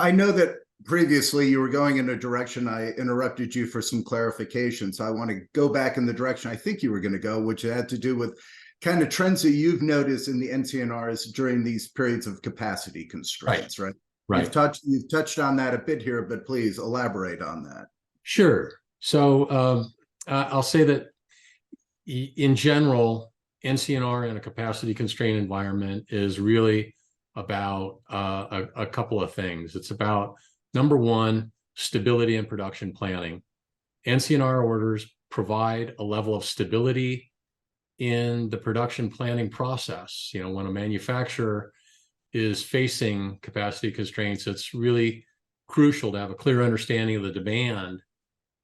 I know that previously you were going in a direction. I interrupted you for some clarification. So I want to go back in the direction I think you were going to go, which had to do with kind of trends that you've noticed in the NCNRs during these periods of capacity constraints, right? Right. You've touched on that a bit here, but please elaborate on that. Sure. So I'll say that in general, NCNR in a capacity constrained environment is really about a couple of things. It's about, number one, stability and production planning. NCNR orders provide a level of stability in the production planning process. You know, when a manufacturer is facing capacity constraints, it's really crucial to have a clear understanding of the demand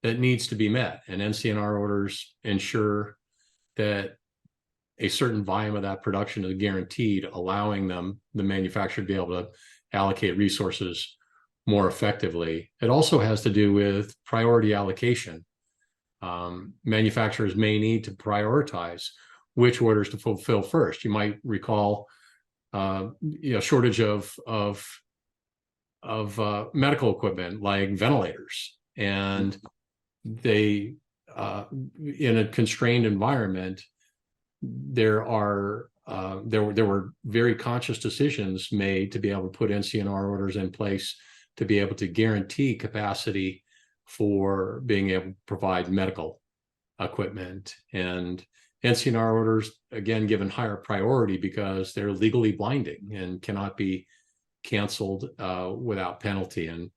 that needs to be met. And NCNR orders ensure that a certain volume of that production is guaranteed, allowing the manufacturer, to be able to allocate resources more effectively. It also has to do with priority allocation. Manufacturers may need to prioritize which orders to fulfill first. You might recall, shortage of medical equipment like ventilators, and they in a constrained environment, there were very conscious decisions made to be able to put NCNR orders in place to be able to guarantee capacity for being able to provide medical equipment. And NCNR orders, again, given higher priority because they're legally binding and cannot be canceled without penalty. And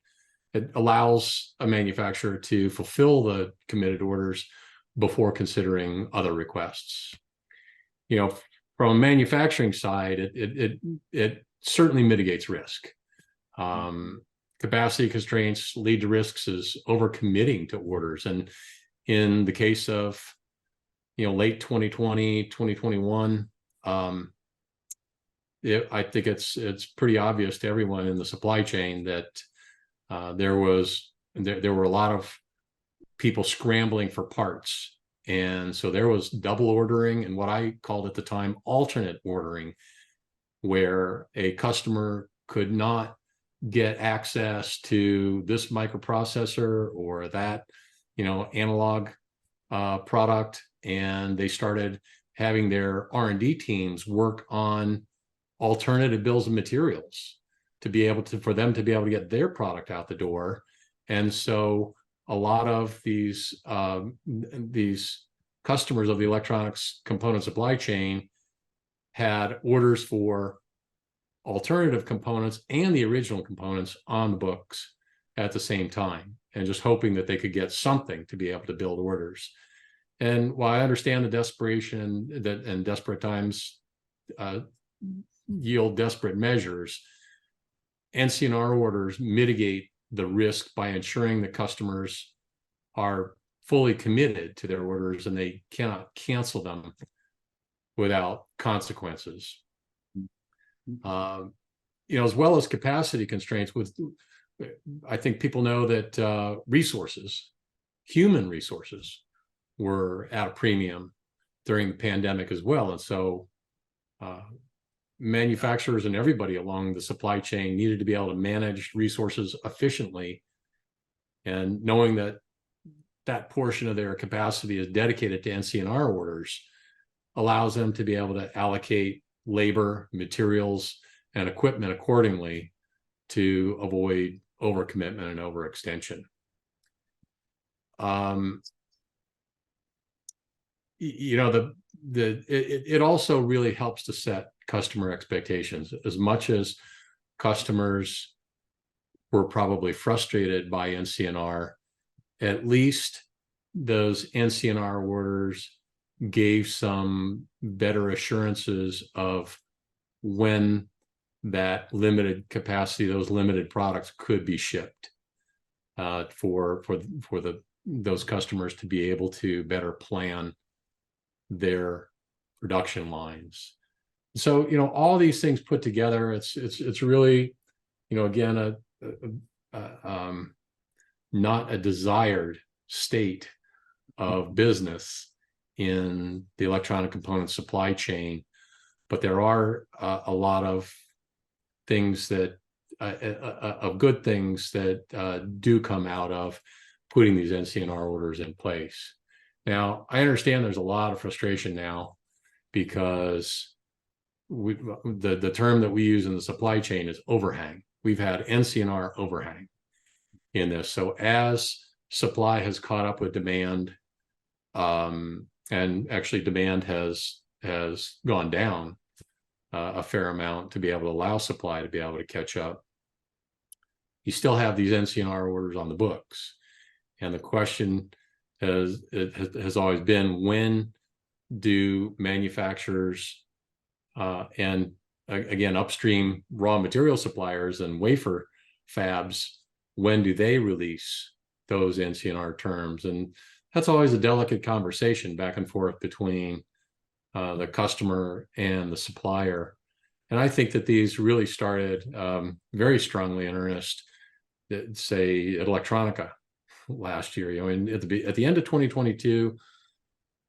it allows a manufacturer to fulfill the committed orders before considering other requests. You know, from a manufacturing side, it certainly mitigates risk. Capacity constraints lead to risks as overcommitting to orders. And in the case of, late 2020, 2021, I think it's pretty obvious to everyone in the supply chain that there were a lot of people scrambling for parts. And so there was double ordering and what I called at the time alternate ordering, where a customer could not get access to this microprocessor or that, analog product. And they started having their R&D teams work on alternative bills of materials for them to be able to get their product out the door. And so a lot of these customers of the electronics component supply chain had orders for alternative components and the original components on the books at the same time, and just hoping that they could get something to be able to build orders. And while I understand the desperation and desperate times yield desperate measures, NCNR orders mitigate the risk by ensuring that customers are fully committed to their orders and they cannot cancel them without consequences. As well as capacity constraints, I think people know that human resources were at a premium during the pandemic as well. And so manufacturers and everybody along the supply chain needed to be able to manage resources efficiently. And knowing that that portion of their capacity is dedicated to NCNR orders allows them to be able to allocate labor, materials, and equipment accordingly to avoid overcommitment and overextension. It also really helps to set customer expectations. As much as customers were probably frustrated by NCNR, at least those NCNR orders gave some better assurances of when that limited capacity, those limited products could be shipped for those customers to be able to better plan their production lines. So, all these things put together, it's really, again, not a desired state of business in the electronic component supply chain, but there are a lot of things that of good things that do come out of putting these NCNR orders in place. Now, I understand there's a lot of frustration now because the term that we use in the supply chain is overhang. We've had NCNR overhang in this. So as supply has caught up with demand, and actually demand has gone down a fair amount to be able to allow supply to be able to catch up, you still have these NCNR orders on the books. And the question has always been, when do manufacturers and again, upstream raw material suppliers and wafer fabs, when do they release those NCNR terms? And that's always a delicate conversation back and forth between the customer and the supplier. And I think that these really started very strongly in earnest, say, at Electronica last year. And at the end of 2022,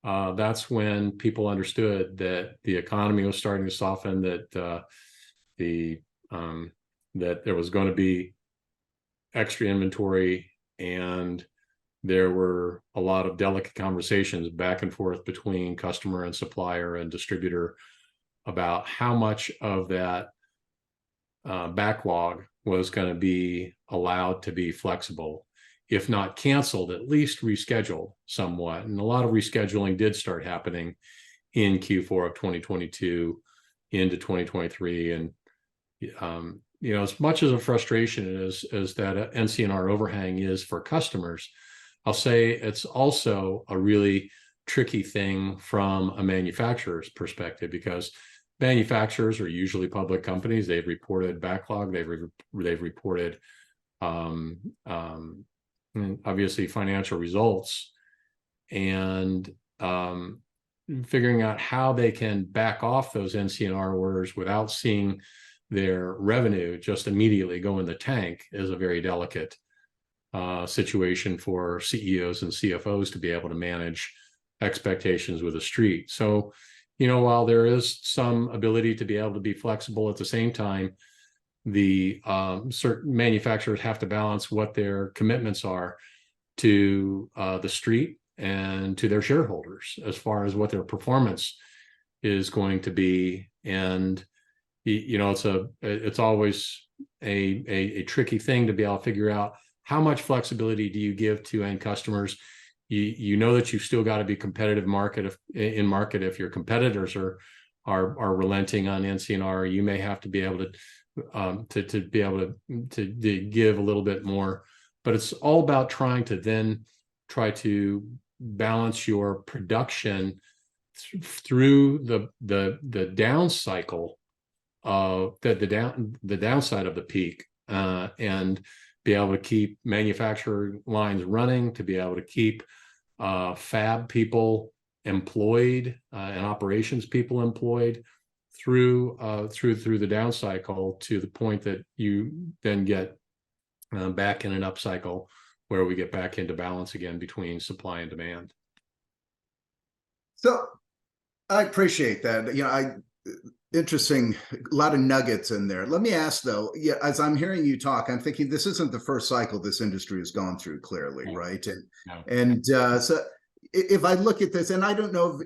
that's when people understood that the economy was starting to soften, that that there was going to be extra inventory, and there were a lot of delicate conversations back and forth between customer and supplier and distributor about how much of that backlog was going to be allowed to be flexible, if not canceled, at least rescheduled somewhat. And a lot of rescheduling did start happening in Q4 of 2022 into 2023. And, as much as a frustration as that NCNR overhang is for customers, I'll say it's also a really tricky thing from a manufacturer's perspective, because manufacturers are usually public companies. They've reported backlog. They've reported obviously financial results, and figuring out how they can back off those NCNR orders without seeing their revenue just immediately go in the tank is a very delicate situation for CEOs and CFOs to be able to manage expectations with the street. So, while there is some ability to be able to be flexible, at the same time, the certain manufacturers have to balance what their commitments are to the street and to their shareholders as far as what their performance is going to be. And it's always a tricky thing to be able to figure out how much flexibility do you give to end customers. You know that you've still got to be competitive in market. If your competitors are relenting on NCNR, you may have to be able to be able to give a little bit more. But it's all about trying to balance your production through the down cycle of the downside of the peak, and be able to keep manufacturing lines running, to be able to keep fab people employed and operations people employed through the down cycle, to the point that you then get back in an up cycle where we get back into balance again between supply and demand. So I appreciate that. Interesting, a lot of nuggets in there. Let me ask though, as I'm hearing you talk, I'm thinking this isn't the first cycle this industry has gone through, clearly, No. right? No. And so if I look at this, and I don't know,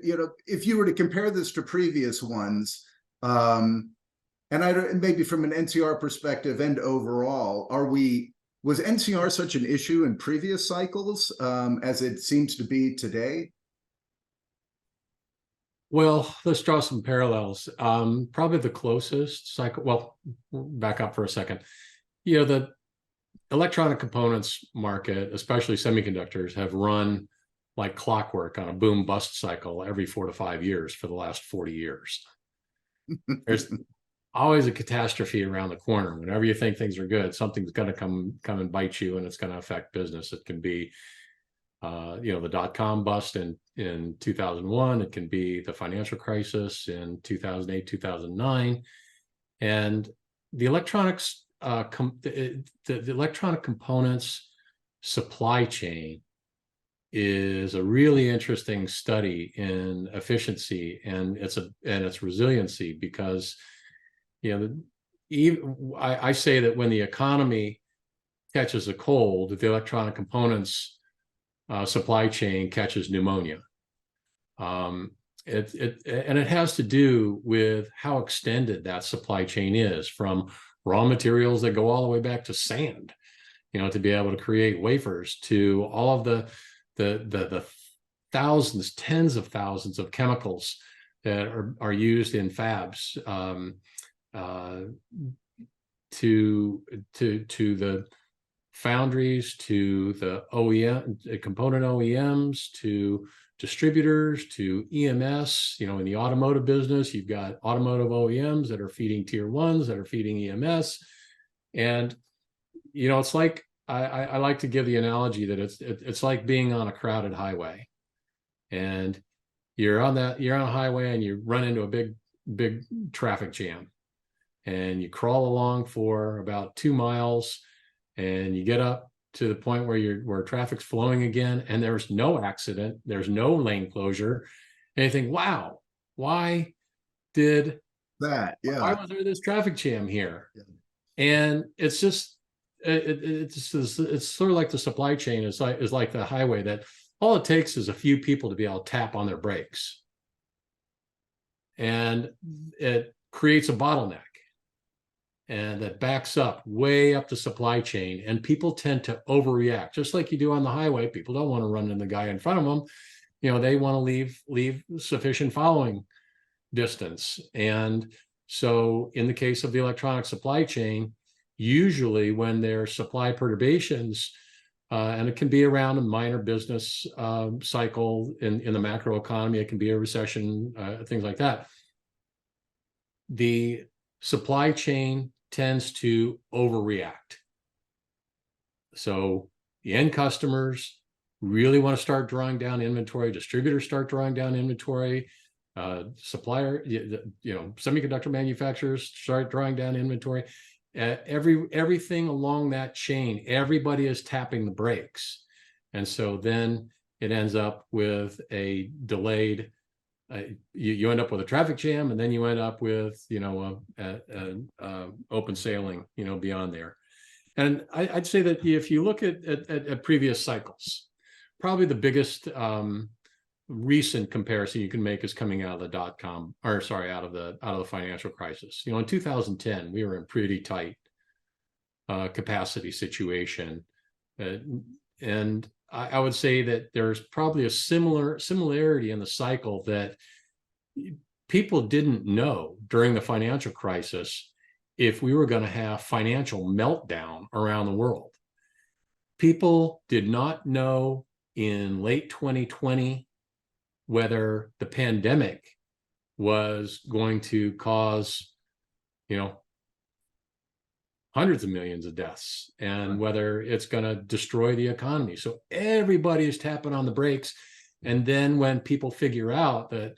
if you were to compare this to previous ones, and maybe from an NCR perspective and overall, was NCR such an issue in previous cycles as it seems to be today? Well, let's draw some parallels. Probably the closest cycle. Well, back up for a second. The electronic components market, especially semiconductors, have run like clockwork on a boom bust cycle every 4 to 5 years for the last 40 years. There's always a catastrophe around the corner. Whenever you think things are good, something's going to come and bite you, and it's going to affect business. It can be the dot-com bust in 2001. It can be the financial crisis in 2008, 2009. And the electronics, the electronic components supply chain is a really interesting study in efficiency and its resiliency, because I say that when the economy catches a cold, the electronic components supply chain catches pneumonia. It has to do with how extended that supply chain is, from raw materials that go all the way back to sand, to be able to create wafers, to all of the thousands, tens of thousands of chemicals that are used in fabs, to the foundries, to the OEM, component OEMs, to distributors, to EMS. In the automotive business, you've got automotive OEMs that are feeding tier ones, that are feeding EMS. And, it's like, I like to give the analogy that it's like being on a crowded highway, and you're on a highway and you run into a big traffic jam, and you crawl along for about 2 miles, and you get up to the point where traffic's flowing again, and there's no accident, there's no lane closure, and you think, wow, why was there this traffic jam here? Yeah. And it's just it's sort of like the supply chain is like the highway, that all it takes is a few people to be able to tap on their brakes, and it creates a bottleneck, and that backs up way up the supply chain, and people tend to overreact, just like you do on the highway. People don't want to run into the guy in front of them. They want to leave sufficient following distance. And so in the case of the electronic supply chain, usually when there's supply perturbations, and it can be around a minor business cycle in the macro economy, it can be a recession, things like that, the supply chain tends to overreact. So the end customers really want to start drawing down inventory, distributors start drawing down inventory, semiconductor manufacturers start drawing down inventory. Everything along that chain, everybody is tapping the brakes. And so then it ends up with a delayed, you end up with a traffic jam, and then you end up with, open sailing, beyond there. And I'd say that if you look at previous cycles, probably the biggest recent comparison you can make is coming out of the out of the financial crisis. In 2010, we were in pretty tight capacity situation, and I would say that there's probably a similarity in the cycle, that people didn't know during the financial crisis if we were going to have financial meltdown around the world. People did not know in late 2020 whether the pandemic was going to cause, hundreds of millions of deaths, and whether it's going to destroy the economy. So everybody is tapping on the brakes. And then when people figure out that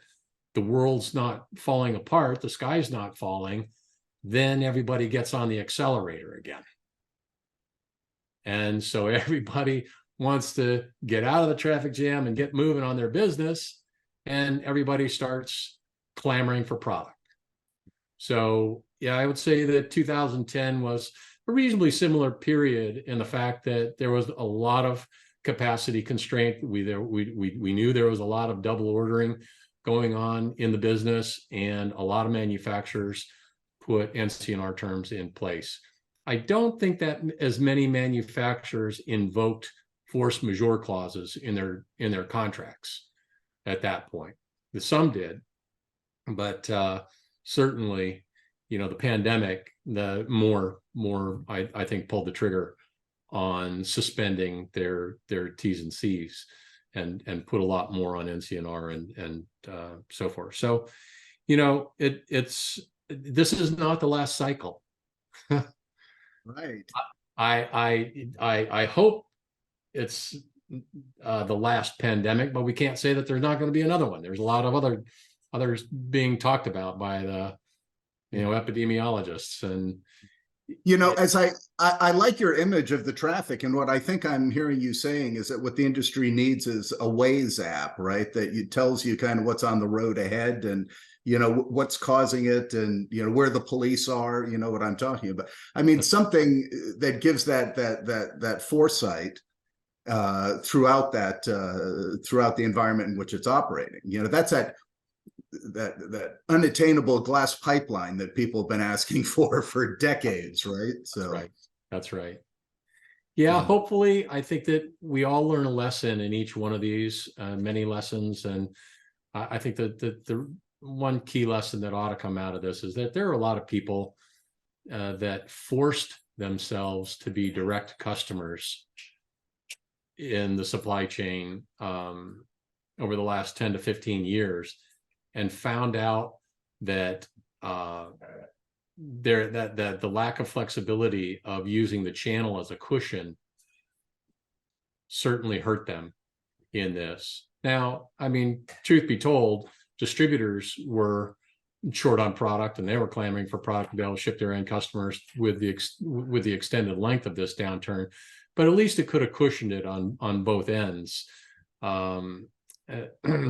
the world's not falling apart, the sky's not falling, then everybody gets on the accelerator again. And so everybody wants to get out of the traffic jam and get moving on their business, and everybody starts clamoring for product. So yeah, I would say that 2010 was a reasonably similar period in the fact that there was a lot of capacity constraint. We knew there was a lot of double ordering going on in the business, and a lot of manufacturers put NCNR terms in place. I don't think that as many manufacturers invoked force majeure clauses in their contracts at that point. Some did, but certainly, the pandemic, the more I think pulled the trigger on suspending their T's and C's, and put a lot more on NCNR and so forth. So, this is not the last cycle. Right. I hope it's the last pandemic, but we can't say that there's not going to be another one. There's a lot of others being talked about by the epidemiologists. And as I like your image of the traffic, and what I think I'm hearing you saying is that what the industry needs is a Waze app, right? That tells you kind of what's on the road ahead, and what's causing it, and where the police are, what I'm talking about. I mean, something that gives that foresight throughout the environment in which it's operating. That's that unattainable glass pipeline that people have been asking for decades, right? So that's right. Yeah, hopefully, I think that we all learn a lesson in each one of these, many lessons, and I think that the one key lesson that ought to come out of this is that there are a lot of people that forced themselves to be direct customers in the supply chain over the last 10 to 15 years, and found out that that the lack of flexibility of using the channel as a cushion certainly hurt them in this. Now, I mean, truth be told, distributors were short on product, and they were clamoring for product to be able to ship their end customers with the extended length of this downturn. But at least it could have cushioned it on both ends.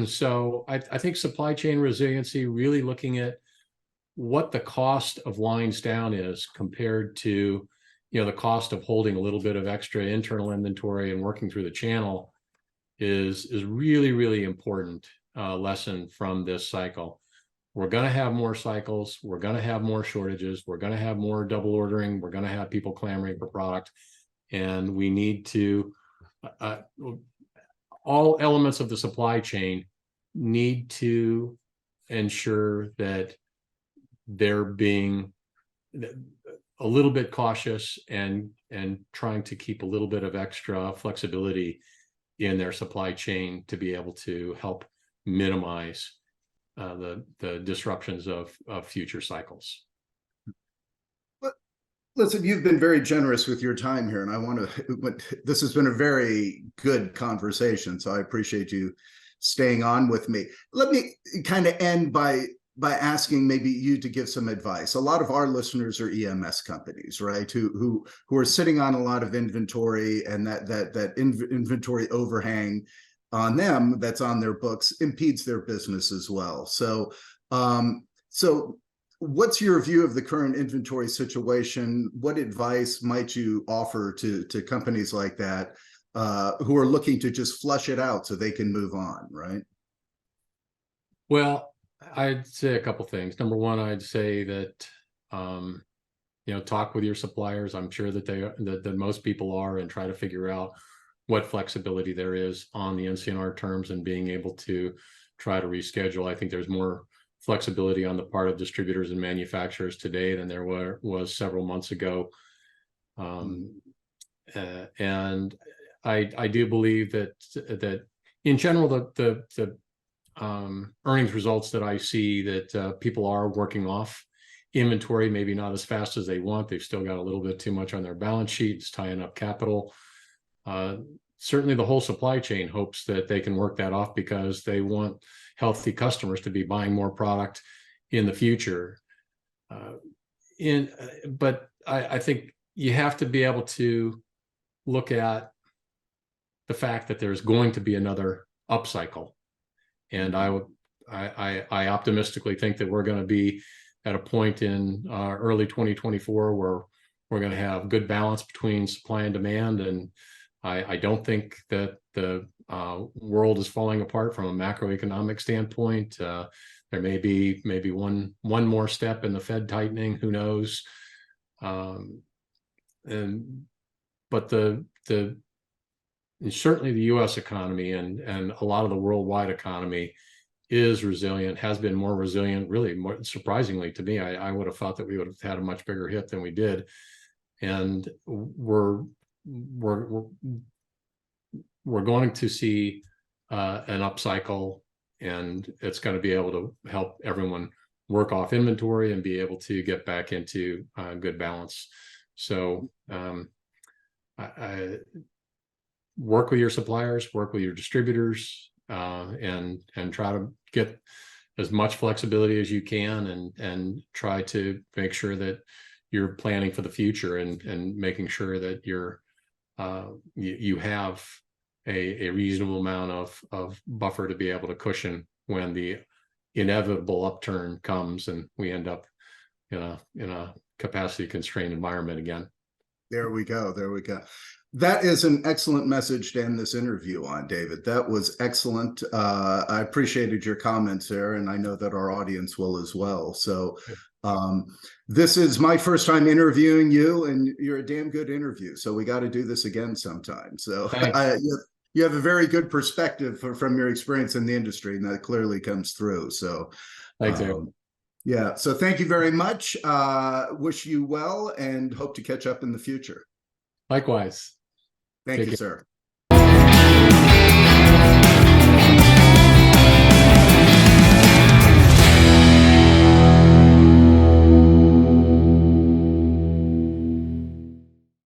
So I think supply chain resiliency, really looking at what the cost of lines down is compared to the cost of holding a little bit of extra internal inventory and working through the channel is really, really important lesson from this cycle. We're going to have more cycles. We're going to have more shortages. We're going to have more double ordering. We're going to have people clamoring for product. And we need to, all elements of the supply chain need to ensure that they're being a little bit cautious and trying to keep a little bit of extra flexibility in their supply chain to be able to help minimize the disruptions of future cycles. Listen, you've been very generous with your time here, and this has been a very good conversation, so I appreciate you staying on with me. Let me kind of end by asking maybe you to give some advice. A lot of our listeners are EMS companies, right? Who are sitting on a lot of inventory, and that inventory overhang on them that's on their books impedes their business as well. So what's your view of the current inventory situation? What advice might you offer to companies like that who are looking to just flush it out so they can move on, right? Well, I'd say a couple things. Number one, I'd say that talk with your suppliers. I'm sure that that most people are, and try to figure out what flexibility there is on the NCNR terms and being able to try to reschedule. I think there's more flexibility on the part of distributors and manufacturers today than there was several months ago. And I do believe that in general, the earnings results that I see, that people are working off inventory, maybe not as fast as they want. They've still got a little bit too much on their balance sheets, tying up capital. Certainly the whole supply chain hopes that they can work that off, because they want healthy customers to be buying more product in the future. But I think you have to be able to look at the fact that there's going to be another upcycle. And I optimistically think that we're going to be at a point in early 2024 where we're going to have good balance between supply and demand. And I don't think that the world is falling apart from a macroeconomic standpoint. There may be one more step in the Fed tightening. Who knows? But certainly the U.S. economy and a lot of the worldwide economy is resilient, has been more resilient, really more surprisingly to me. I would have thought that we would have had a much bigger hit than we did. And we're going to see an upcycle, and it's going to be able to help everyone work off inventory and be able to get back into good balance. So I work with your suppliers, work with your distributors, and try to get as much flexibility as you can, and try to make sure that you're planning for the future and making sure that you have a reasonable amount of buffer to be able to cushion when the inevitable upturn comes and we end up in a capacity constrained environment again. There we go. There we go. That is an excellent message to end this interview on, David. That was excellent. I appreciated your comments there, and I know that our audience will as well. So this is my first time interviewing you, and you're a damn good interview. So we got to do this again sometime. So you have a very good perspective from your experience in the industry, and that clearly comes through. So Thanks, Eric. yeah. So thank you very much. Wish you well and hope to catch up in the future. Likewise. Thank you, sir.